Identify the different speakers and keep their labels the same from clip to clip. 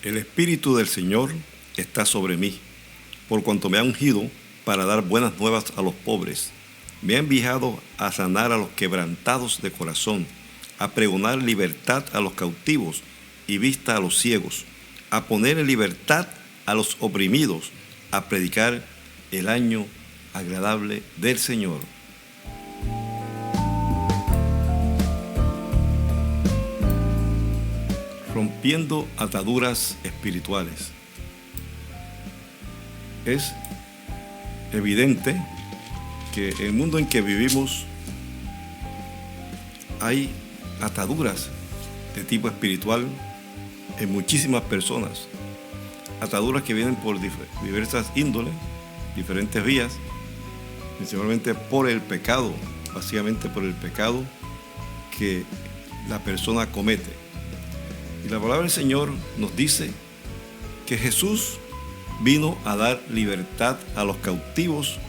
Speaker 1: El Espíritu del Señor está sobre mí, por cuanto me ha ungido para dar buenas nuevas a los pobres. Me ha enviado a sanar a los quebrantados de corazón, a pregonar libertad a los cautivos y vista a los ciegos, a poner en libertad a los oprimidos, a predicar el año agradable del Señor. Rompiendo ataduras espirituales. Es evidente que en el mundo en que vivimos hay ataduras de tipo espiritual en muchísimas personas. Ataduras que vienen por diversas índoles, diferentes vías, principalmente por el pecado, básicamente por el pecado que la persona comete. Y la palabra del Señor nos dice que Jesús vino a dar libertad a los cautivos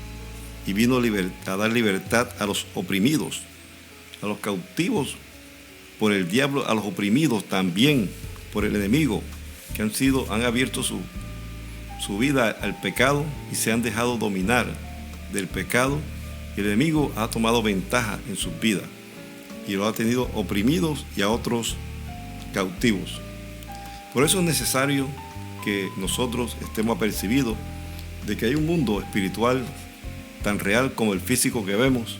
Speaker 1: y vino a dar libertad a los oprimidos. A los cautivos por el diablo, a los oprimidos también por el enemigo, que han abierto su vida al pecado y se han dejado dominar del pecado. Y el enemigo ha tomado ventaja en sus vidas y lo ha tenido oprimidos y a otros cautivos. Por eso es necesario que nosotros estemos apercibidos de que hay un mundo espiritual tan real como el físico que vemos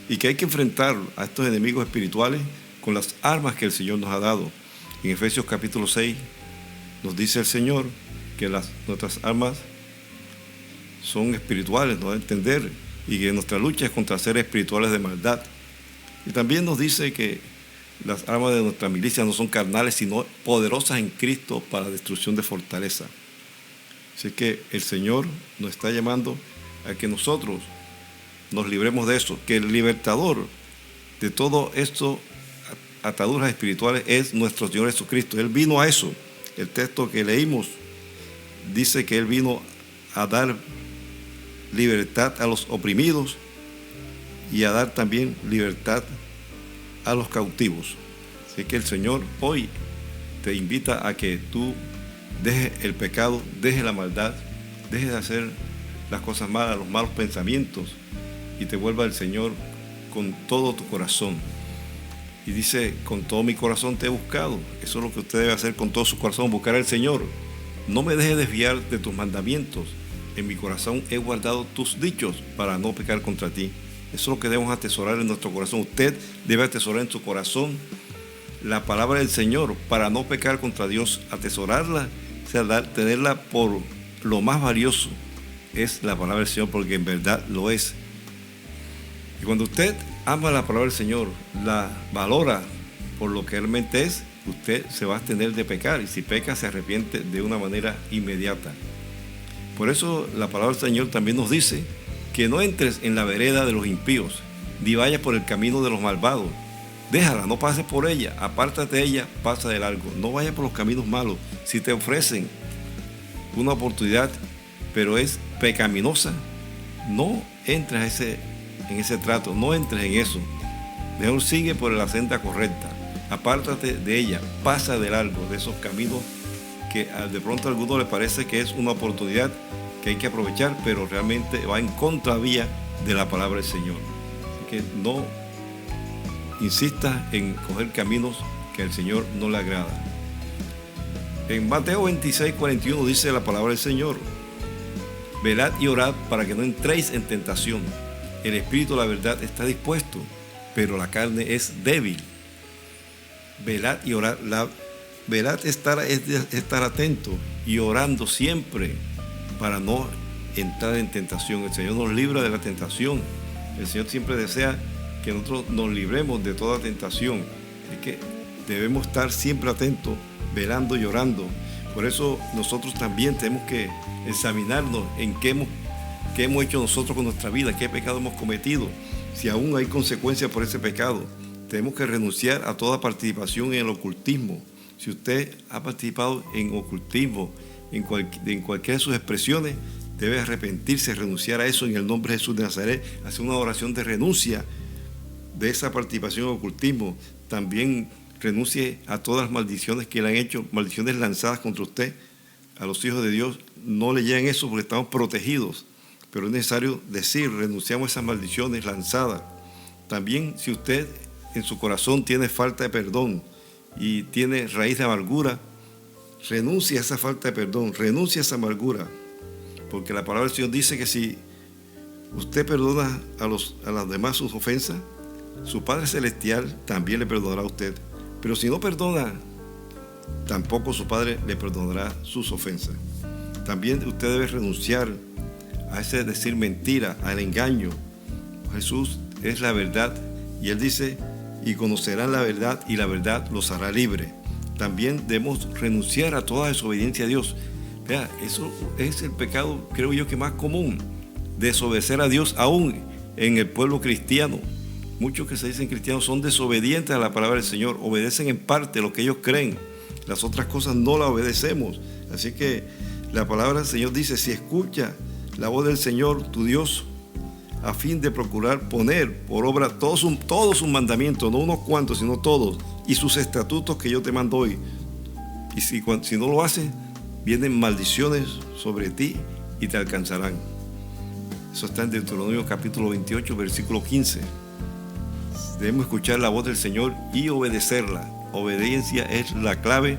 Speaker 1: y que hay que enfrentar a estos enemigos espirituales con las armas que el Señor nos ha dado. En Efesios capítulo 6 nos dice el Señor que nuestras armas son espirituales, nos da a entender, y que nuestra lucha es contra seres espirituales de maldad. Y también nos dice que las armas de nuestra milicia no son carnales, sino poderosas en Cristo para destrucción de fortaleza. Así que el Señor nos está llamando a que nosotros nos libremos de eso, que el libertador de todo esto, ataduras espirituales, es nuestro Señor Jesucristo. Él vino a eso. El texto que leímos dice que Él vino a dar libertad a los oprimidos y a dar también libertad a los cautivos. Así que el Señor hoy te invita a que tú dejes el pecado, dejes la maldad, dejes de hacer las cosas malas, los malos pensamientos, y te vuelva al Señor con todo tu corazón. Y dice, con todo mi corazón te he buscado. Eso es lo que usted debe hacer con todo su corazón, buscar al Señor. No me dejes desviar de tus mandamientos. En mi corazón he guardado tus dichos para no pecar contra ti. Eso es lo que debemos atesorar en nuestro corazón. Usted debe atesorar en su corazón la palabra del Señor para no pecar contra Dios. Atesorarla, o sea, tenerla por lo más valioso, es la palabra del Señor, porque en verdad lo es. Y cuando usted ama la palabra del Señor, la valora por lo que realmente es, usted se va a abstener de pecar, y si peca se arrepiente de una manera inmediata. Por eso la palabra del Señor también nos dice que no entres en la vereda de los impíos, ni vayas por el camino de los malvados. Déjala, no pases por ella, apártate de ella, pasa de largo. No vayas por los caminos malos. Si te ofrecen una oportunidad, pero es pecaminosa, no entres en ese trato, no entres en eso. Mejor sigue por la senda correcta, apártate de ella, pasa de largo de esos caminos que de pronto a alguno le parece que es una oportunidad que hay que aprovechar, pero realmente va en contravía de la palabra del Señor. Así que no insista en coger caminos que al Señor no le agrada. En Mateo 26:41 dice la palabra del Señor: velad y orad para que no entréis en tentación. El espíritu, la verdad, está dispuesto, pero la carne es débil. Velad y orad. Velad es estar atento y orando siempre para no entrar en tentación. El Señor nos libra de la tentación. El Señor siempre desea que nosotros nos libremos de toda tentación. Es que debemos estar siempre atentos, velando y orando. Por eso nosotros también tenemos que examinarnos en qué hemos hecho nosotros con nuestra vida, qué pecado hemos cometido, si aún hay consecuencias por ese pecado. Tenemos que renunciar a toda participación en el ocultismo. Si usted ha participado en ocultismo, en cualquiera de sus expresiones, debe arrepentirse, renunciar a eso en el nombre de Jesús de Nazaret, hacer una oración de renuncia de esa participación en ocultismo. También renuncie a todas las maldiciones que le han hecho, maldiciones lanzadas contra usted. A los hijos de Dios no le llegan eso porque estamos protegidos, pero es necesario decir, renunciamos a esas maldiciones lanzadas. También si usted en su corazón tiene falta de perdón y tiene raíz de amargura, renuncia a esa falta de perdón, renuncia a esa amargura, porque la palabra del Señor dice que si usted perdona a los demás sus ofensas, su Padre Celestial también le perdonará a usted. Pero si no perdona, tampoco su Padre le perdonará sus ofensas. También usted debe renunciar a ese decir mentira, al engaño. Jesús es la verdad y Él dice, y conocerán la verdad y la verdad los hará libre. También debemos renunciar a toda desobediencia a Dios. Vea, eso es el pecado, creo yo, que más común, desobedecer a Dios aún en el pueblo cristiano. Muchos que se dicen cristianos son desobedientes a la palabra del Señor, obedecen en parte lo que ellos creen, las otras cosas no las obedecemos. Así que la palabra del Señor dice, si escucha la voz del Señor, tu Dios, a fin de procurar poner por obra todos sus mandamientos, no unos cuantos, sino todos, y sus estatutos que yo te mando hoy. Y si no lo haces, vienen maldiciones sobre ti y te alcanzarán. Eso está en Deuteronomio capítulo 28, versículo 15. Debemos escuchar la voz del Señor y obedecerla. Obediencia es la clave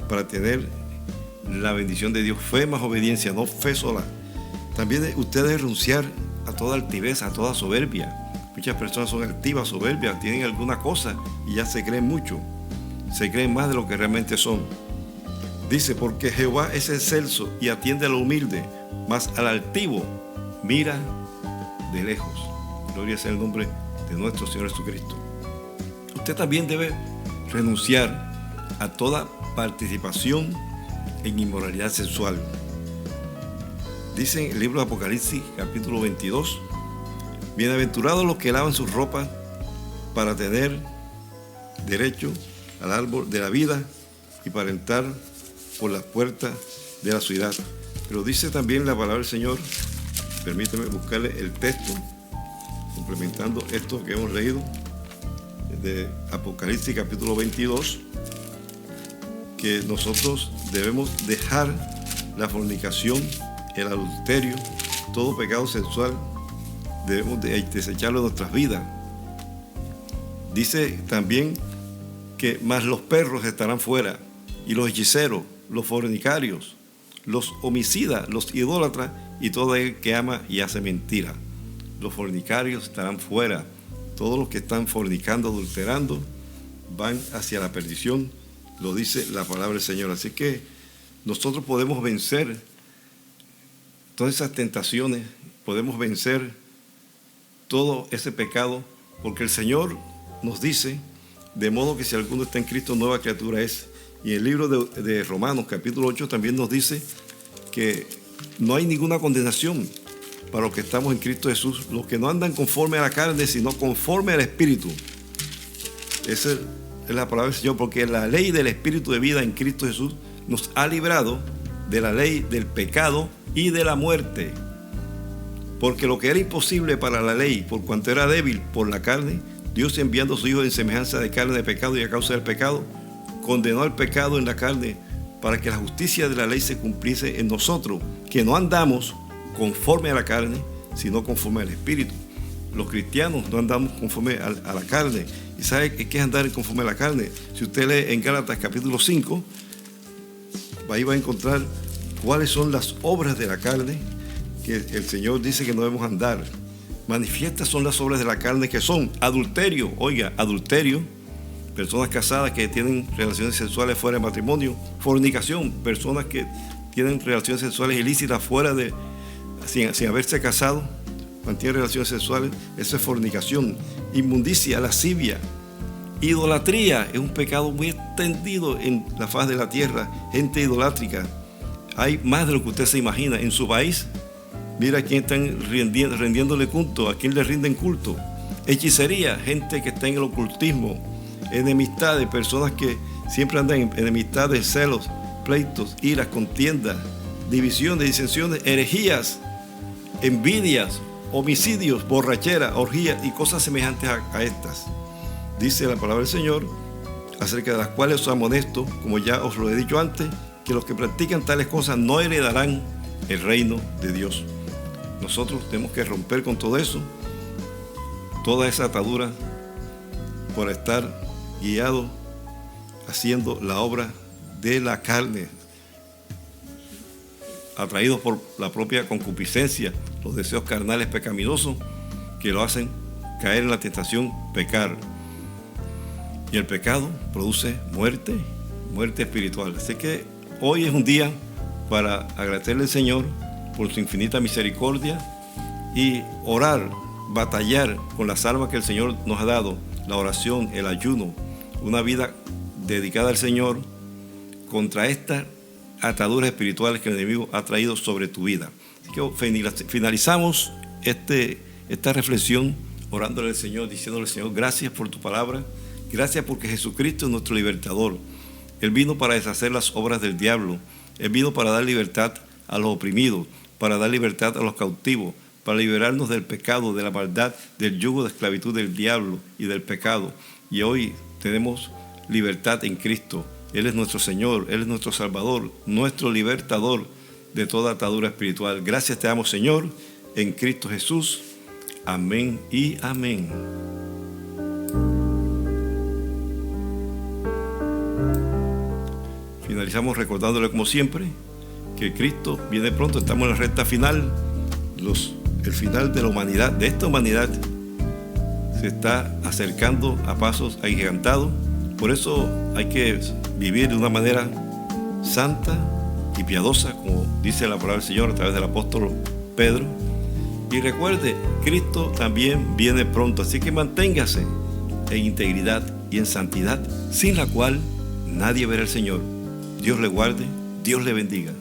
Speaker 1: para tener la bendición de Dios. Fe más obediencia, no fe sola. También usted debe renunciar a toda altivez, a toda soberbia. Muchas personas son altivas, soberbias, tienen alguna cosa y ya se creen mucho. Se creen más de lo que realmente son. Dice, porque Jehová es excelso y atiende a lo humilde, mas al altivo mira de lejos. Gloria sea el nombre de nuestro Señor Jesucristo. Usted también debe renunciar a toda participación en inmoralidad sexual. Dice en el libro de Apocalipsis, capítulo 22, bienaventurados los que lavan sus ropas para tener derecho al árbol de la vida y para entrar por las puertas de la ciudad. Pero dice también la palabra del Señor, permíteme buscarle el texto, complementando esto que hemos leído de Apocalipsis capítulo 22, que nosotros debemos dejar la fornicación, el adulterio, todo pecado sexual, debemos desecharlo de nuestras vidas. Dice también que más los perros estarán fuera, y los hechiceros, los fornicarios, los homicidas, los idólatras y todo el que ama y hace mentira. Los fornicarios estarán fuera. Todos los que están fornicando, adulterando, van hacia la perdición, lo dice la palabra del Señor. Así que nosotros podemos vencer todas esas tentaciones, podemos vencer todo ese pecado, porque el Señor nos dice, de modo que si alguno está en Cristo, nueva criatura es. Y en el libro de Romanos, capítulo 8, también nos dice que no hay ninguna condenación para los que estamos en Cristo Jesús, los que no andan conforme a la carne, sino conforme al Espíritu. Esa es la palabra del Señor, porque la ley del Espíritu de vida en Cristo Jesús nos ha librado de la ley del pecado y de la muerte. Porque lo que era imposible para la ley, por cuanto era débil por la carne, Dios, enviando a su Hijo en semejanza de carne de pecado y a causa del pecado, condenó al pecado en la carne para que la justicia de la ley se cumpliese en nosotros, que no andamos conforme a la carne, sino conforme al Espíritu. Los cristianos no andamos conforme a la carne. ¿Y sabe qué es andar conforme a la carne? Si usted lee en Gálatas capítulo 5, ahí va a encontrar cuáles son las obras de la carne que el Señor dice que no debemos andar. Manifiestas son las obras de la carne, que son adulterio, oiga, adulterio, personas casadas que tienen relaciones sexuales fuera de matrimonio; fornicación, personas que tienen relaciones sexuales ilícitas fuera de, sin haberse casado, mantienen relaciones sexuales, eso es fornicación; inmundicia, lascivia; idolatría, es un pecado muy extendido en la faz de la tierra, gente idolátrica. Hay más de lo que usted se imagina. En su país, mira a quién están rindiéndole culto, a quién le rinden culto. Hechicería, gente que está en el ocultismo. Enemistades, personas que siempre andan en enemistades, celos, pleitos, iras, contiendas, divisiones, disensiones, herejías, envidias, homicidios, borrachera, orgías y cosas semejantes a estas. Dice la palabra del Señor, acerca de las cuales os amonesto, como ya os lo he dicho antes, que los que practican tales cosas no heredarán el reino de Dios. Nosotros tenemos que romper con todo eso, toda esa atadura, por estar guiados haciendo la obra de la carne, atraídos por la propia concupiscencia, los deseos carnales pecaminosos que lo hacen caer en la tentación, pecar. Y el pecado produce muerte, muerte espiritual. Así que hoy es un día para agradecerle al Señor por su infinita misericordia y orar, batallar con las armas que el Señor nos ha dado, la oración, el ayuno, una vida dedicada al Señor contra estas ataduras espirituales que el enemigo ha traído sobre tu vida. Así que finalizamos esta reflexión orándole al Señor, diciéndole al Señor, gracias por tu palabra, gracias porque Jesucristo es nuestro libertador. Él vino para deshacer las obras del diablo, Él vino para dar libertad a los oprimidos, para dar libertad a los cautivos, para liberarnos del pecado, de la maldad, del yugo de esclavitud del diablo y del pecado. Y hoy tenemos libertad en Cristo. Él es nuestro Señor, Él es nuestro Salvador, nuestro libertador de toda atadura espiritual. Gracias te damos, Señor, en Cristo Jesús. Amén y amén. Finalizamos recordándole, como siempre, que Cristo viene pronto. Estamos en la recta final. El final de la humanidad, de esta humanidad, se está acercando a pasos agigantados. Por eso hay que vivir de una manera santa y piadosa, como dice la palabra del Señor a través del apóstol Pedro. Y recuerde, Cristo también viene pronto, así que manténgase en integridad y en santidad, sin la cual nadie verá al Señor. Dios le guarde, Dios le bendiga.